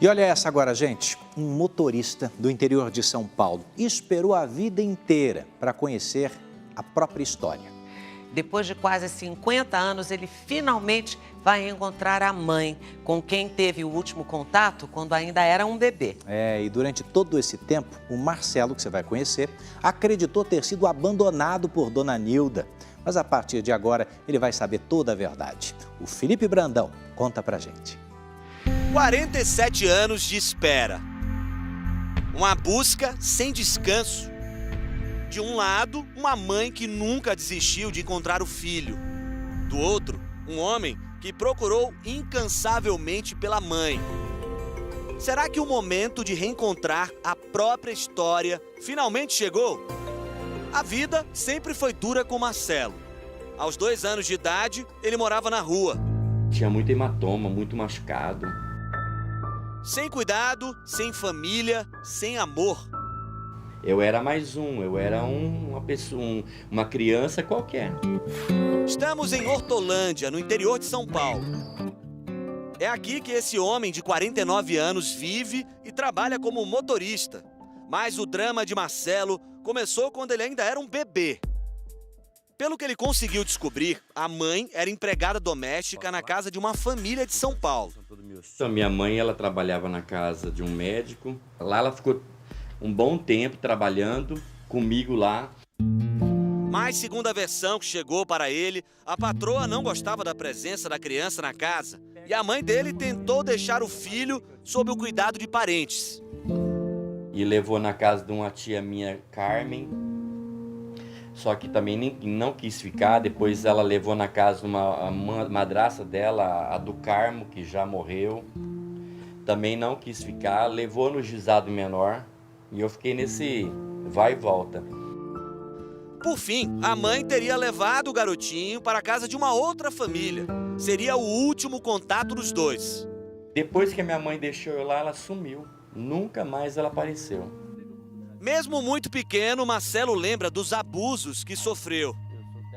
E olha essa agora, gente. Um motorista do interior de São Paulo esperou a vida inteira para conhecer a própria história. Depois de quase 50 anos, ele finalmente vai encontrar a mãe, com quem teve o último contato quando ainda era um bebê. E durante todo esse tempo, o Marcelo, que você vai conhecer, acreditou ter sido abandonado por Dona Nilda. Mas a partir de agora, ele vai saber toda a verdade. O Felipe Brandão conta pra gente. 47 anos de espera. Uma busca sem descanso. De um lado, uma mãe que nunca desistiu de encontrar o filho. Do outro, um homem que procurou incansavelmente pela mãe. Será que o momento de reencontrar a própria história finalmente chegou? A vida sempre foi dura com Marcelo. Aos 2 anos de idade, ele morava na rua. Tinha muito hematoma, muito machucado. Sem cuidado, sem família, sem amor. Eu era mais eu era uma pessoa, uma criança qualquer. Estamos em Hortolândia, no interior de São Paulo. É aqui que esse homem de 49 anos vive e trabalha como motorista. Mas o drama de Marcelo começou quando ele ainda era um bebê. Pelo que ele conseguiu descobrir, a mãe era empregada doméstica na casa de uma família de São Paulo. Então, minha mãe, ela trabalhava na casa de um médico. Lá ela ficou um bom tempo trabalhando comigo lá. Mas, segundo a versão que chegou para ele, a patroa não gostava da presença da criança na casa e a mãe dele tentou deixar o filho sob o cuidado de parentes. E levou na casa de uma tia minha, Carmen, só que também não quis ficar. Depois ela levou na casa uma madraça dela, a do Carmo, que já morreu, também não quis ficar, levou no juizado menor. E eu fiquei nesse vai e volta. Por fim, a mãe teria levado o garotinho para a casa de uma outra família. Seria o último contato dos dois. Depois que a minha mãe deixou eu lá, ela sumiu. Nunca mais ela apareceu. Mesmo muito pequeno, Marcelo lembra dos abusos que sofreu.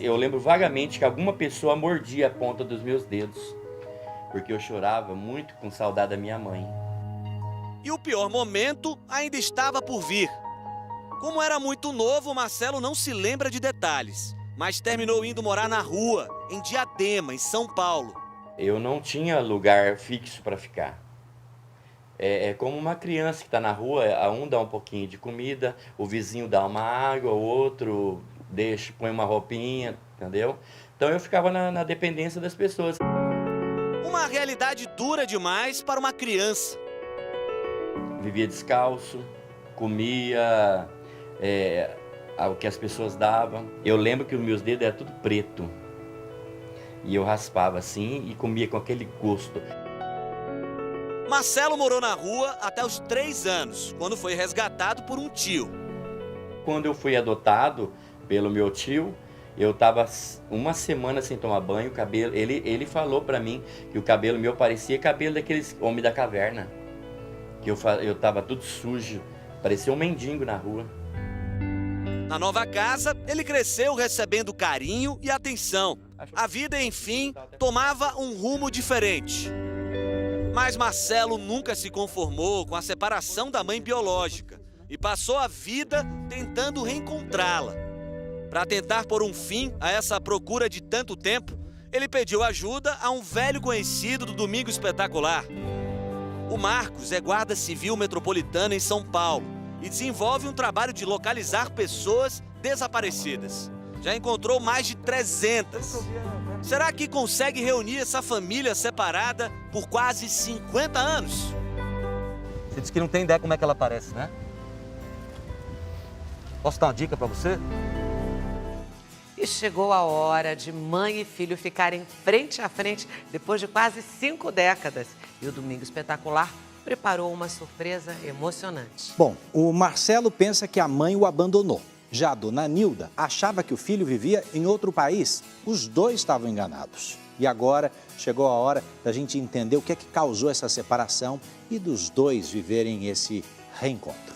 Eu lembro vagamente que alguma pessoa mordia a ponta dos meus dedos, porque eu chorava muito com saudade da minha mãe. E o pior momento ainda estava por vir. Como era muito novo, Marcelo não se lembra de detalhes, mas terminou indo morar na rua, em Diadema, em São Paulo. Eu não tinha lugar fixo para ficar. É como uma criança que está na rua, um dá um pouquinho de comida, o vizinho dá uma água, o outro põe uma roupinha, entendeu? Então eu ficava na dependência das pessoas. Uma realidade dura demais para uma criança. Vivia descalço, comia o que as pessoas davam. Eu lembro que os meus dedos eram tudo preto. E eu raspava assim e comia com aquele gosto. Marcelo morou na rua até os 3 anos, quando foi resgatado por um tio. Quando eu fui adotado pelo meu tio, eu estava uma semana sem tomar banho, o cabelo, ele falou para mim que o cabelo meu parecia cabelo daqueles homens da caverna. Que eu estava tudo sujo, parecia um mendigo na rua. Na nova casa, ele cresceu recebendo carinho e atenção. A vida, enfim, tomava um rumo diferente. Mas Marcelo nunca se conformou com a separação da mãe biológica e passou a vida tentando reencontrá-la. Para tentar pôr um fim a essa procura de tanto tempo, ele pediu ajuda a um velho conhecido do Domingo Espetacular. O Marcos é guarda civil metropolitana em São Paulo e desenvolve um trabalho de localizar pessoas desaparecidas. Já encontrou mais de 300. Será que consegue reunir essa família separada por quase 50 anos? Você disse que não tem ideia como é que ela aparece, né? Posso dar uma dica pra você? E chegou a hora de mãe e filho ficarem frente a frente depois de quase 5 décadas. E o Domingo Espetacular preparou uma surpresa emocionante. Bom, o Marcelo pensa que a mãe o abandonou. Já a Dona Nilda achava que o filho vivia em outro país. Os dois estavam enganados. E agora chegou a hora da gente entender o que é que causou essa separação e dos dois viverem esse reencontro.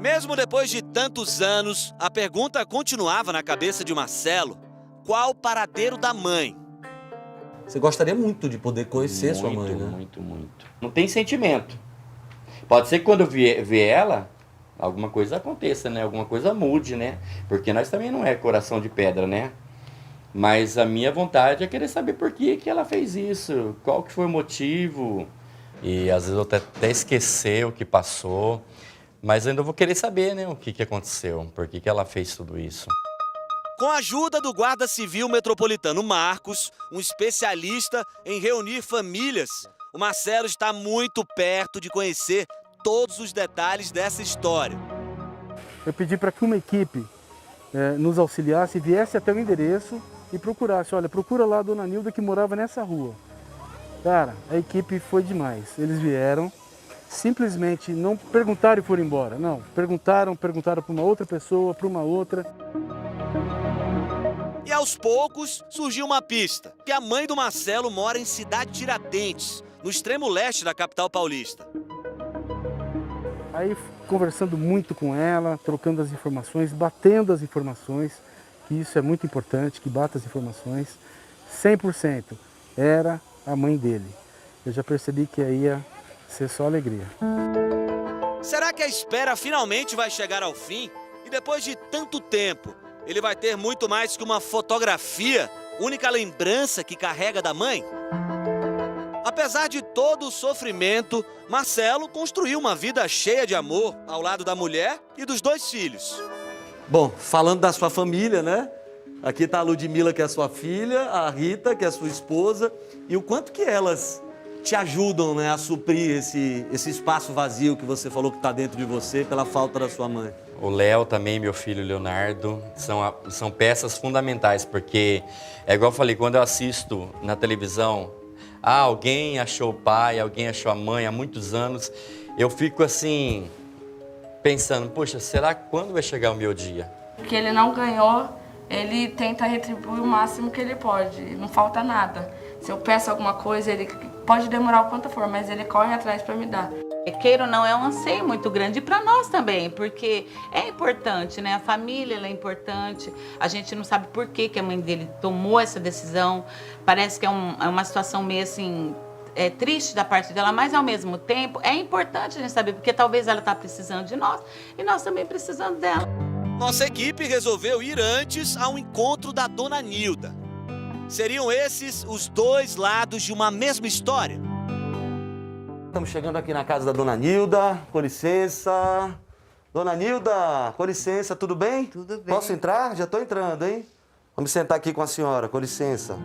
Mesmo depois de tantos anos, a pergunta continuava na cabeça de Marcelo: qual o paradeiro da mãe? Você gostaria muito de poder conhecer sua mãe, né? Muito. Não tem sentimento. Pode ser que quando eu ver ela, alguma coisa aconteça, né? Alguma coisa mude, né? Porque nós também não é coração de pedra, né? Mas a minha vontade é querer saber por que ela fez isso, qual que foi o motivo. E às vezes eu até esquecer o que passou, mas ainda vou querer saber, né, o que aconteceu, por que ela fez tudo isso. Com a ajuda do Guarda Civil Metropolitano Marcos, um especialista em reunir famílias, o Marcelo está muito perto de conhecer todos os detalhes dessa história. Eu pedi para que uma equipe nos auxiliasse, viesse até o endereço e procurasse. Olha, procura lá a dona Nilda que morava nessa rua. Cara, a equipe foi demais. Eles vieram, simplesmente não perguntaram e foram embora. Não, perguntaram para uma outra pessoa, para uma outra. E aos poucos surgiu uma pista, que a mãe do Marcelo mora em Cidade Tiradentes, no extremo leste da capital paulista. Aí, conversando muito com ela, trocando as informações, batendo as informações, que isso é muito importante, que bata as informações, 100% era a mãe dele. Eu já percebi que aí ia ser só alegria. Será que a espera finalmente vai chegar ao fim? E depois de tanto tempo, ele vai ter muito mais que uma fotografia, única lembrança que carrega da mãe? Apesar de todo o sofrimento, Marcelo construiu uma vida cheia de amor ao lado da mulher e dos 2 filhos. Bom, falando da sua família, né? Aqui está a Ludmila, que é a sua filha, a Rita, que é a sua esposa, e o quanto que elas te ajudam, né, a suprir esse espaço vazio que você falou que está dentro de você pela falta da sua mãe. O Léo também, meu filho Leonardo, são peças fundamentais, porque, é igual eu falei, quando eu assisto na televisão, alguém achou o pai, alguém achou a mãe há muitos anos, eu fico assim, pensando, poxa, será quando vai chegar o meu dia? Porque ele não ganhou, ele tenta retribuir o máximo que ele pode, não falta nada. Se eu peço alguma coisa, ele pode demorar o quanto for, mas ele corre atrás para me dar. Queira ou não, é um anseio muito grande para nós também, porque é importante, né? A família ela é importante, a gente não sabe por que a mãe dele tomou essa decisão, parece que é uma situação meio assim, triste da parte dela, mas ao mesmo tempo é importante a gente saber, porque talvez ela está precisando de nós e nós também precisando dela. Nossa equipe resolveu ir antes ao encontro da dona Nilda. Seriam esses os 2 lados de uma mesma história? Estamos chegando aqui na casa da dona Nilda, com licença. Dona Nilda, com licença, tudo bem? Tudo bem. Posso entrar? Já estou entrando, hein? Vamos sentar aqui com a senhora, com licença.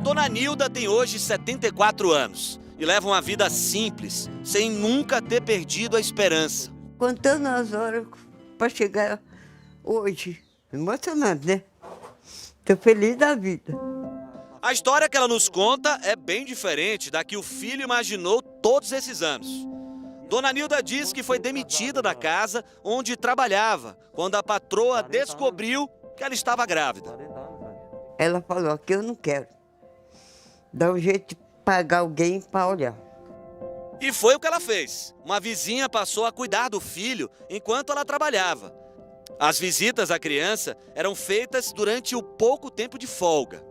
Dona Nilda tem hoje 74 anos e leva uma vida simples, sem nunca ter perdido a esperança. Contando as horas para chegar hoje. Emocionante, né? Estou feliz da vida. A história que ela nos conta é bem diferente da que o filho imaginou todos esses anos. Dona Nilda diz que foi demitida da casa onde trabalhava, quando a patroa descobriu que ela estava grávida. Ela falou que eu não quero. Dá um jeito de pagar alguém para olhar. E foi o que ela fez. Uma vizinha passou a cuidar do filho enquanto ela trabalhava. As visitas à criança eram feitas durante o pouco tempo de folga.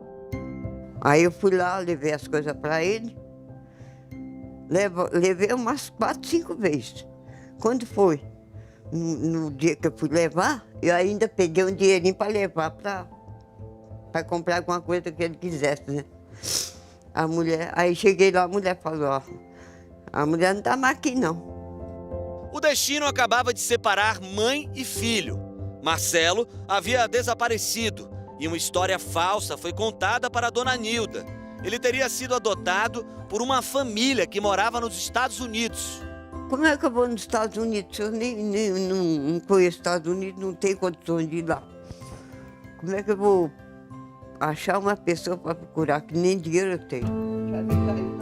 Aí eu fui lá, levei as coisas para ele. Levei umas 4, 5 vezes. Quando foi? No dia que eu fui levar, eu ainda peguei um dinheirinho para levar para comprar alguma coisa que ele quisesse, né? A mulher, aí cheguei lá, a mulher falou, ó, a mulher não está mais aqui, não. O destino acabava de separar mãe e filho. Marcelo havia desaparecido e uma história falsa foi contada para a dona Nilda. Ele teria sido adotado por uma família que morava nos Estados Unidos. Como é que eu vou nos Estados Unidos? Eu não conheço os Estados Unidos, não tenho condições de ir lá. Como é que eu vou achar uma pessoa para procurar, que nem dinheiro eu tenho?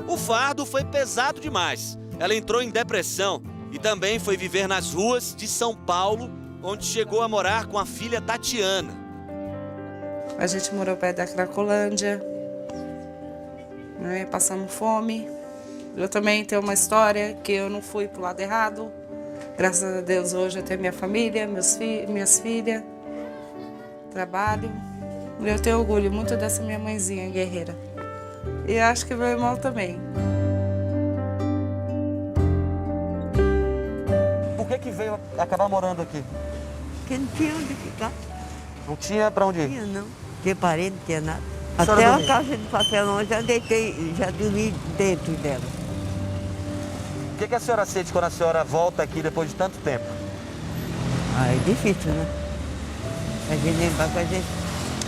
O fardo foi pesado demais. Ela entrou em depressão e também foi viver nas ruas de São Paulo, onde chegou a morar com a filha Tatiana. A gente morou perto da Cracolândia, né? Passamos fome. Eu também tenho uma história que eu não fui pro lado errado. Graças a Deus hoje eu tenho minha família, minhas filhas, trabalho. Eu tenho orgulho muito dessa minha mãezinha guerreira. E acho que meu irmão também. Por que veio acabar morando aqui? Porque não tinha onde ficar. Não tinha pra onde Não ir? tinha, não. Não tinha parede, não tinha nada. A senhora Até a dormia? caixa de papelão eu já deitei, já dormi dentro dela. O que a senhora sente quando a senhora volta aqui depois de tanto tempo? Ah, é difícil, né? A gente lembrar que a gente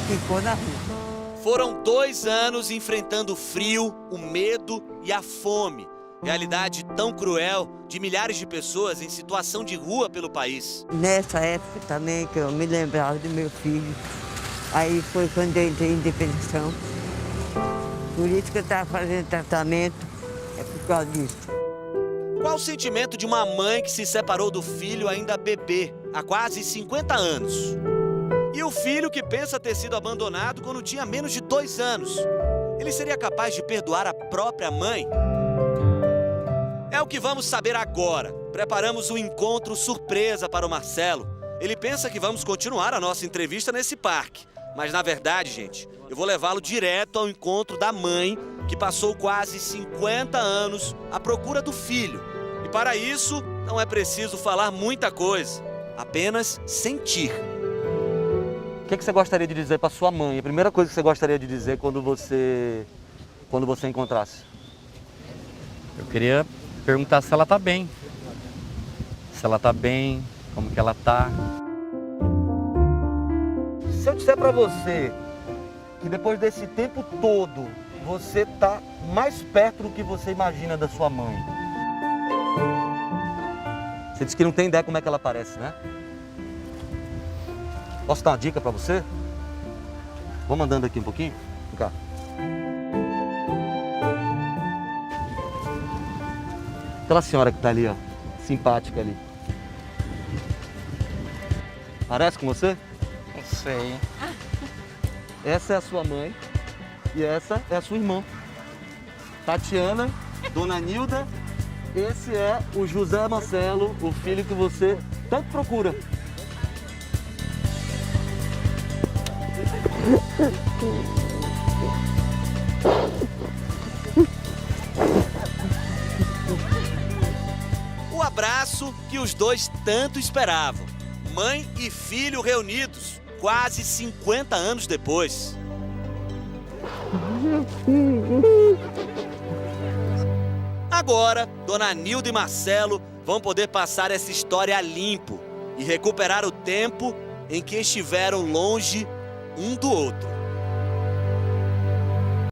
ficou na rua. Foram 2 anos enfrentando o frio, o medo e a fome. Realidade tão cruel de milhares de pessoas em situação de rua pelo país. Nessa época também que eu me lembrava do meu filho. Aí foi quando eu entrei em depressão. Por isso que eu estava fazendo tratamento, é por causa disso. Qual o sentimento de uma mãe que se separou do filho ainda bebê, há quase 50 anos? E o filho que pensa ter sido abandonado quando tinha menos de 2 anos? Ele seria capaz de perdoar a própria mãe? É o que vamos saber agora. Preparamos um encontro surpresa para o Marcelo. Ele pensa que vamos continuar a nossa entrevista nesse parque. Mas na verdade, gente, eu vou levá-lo direto ao encontro da mãe que passou quase 50 anos à procura do filho. E para isso, não é preciso falar muita coisa, apenas sentir. O que você gostaria de dizer para sua mãe? A primeira coisa que você gostaria de dizer quando você encontrasse? Eu queria perguntar se ela tá bem. Se ela tá bem, como que ela tá. Se eu disser para você que depois desse tempo todo, você tá mais perto do que você imagina da sua mãe. Você disse que não tem ideia como é que ela parece, né? Posso dar uma dica para você? Vamos andando aqui um pouquinho? Vem cá. Aquela senhora que tá ali, ó, simpática ali. Parece com você? Não sei. Essa é a sua mãe e essa é a sua irmã. Tatiana, Dona Nilda, esse é o José Marcelo, o filho que você tanto procura. O abraço que os dois tanto esperavam. Mãe e filho reunidos, quase 50 anos depois. Agora, Dona Nilda e Marcelo vão poder passar essa história a limpo e recuperar o tempo em que estiveram longe um do outro.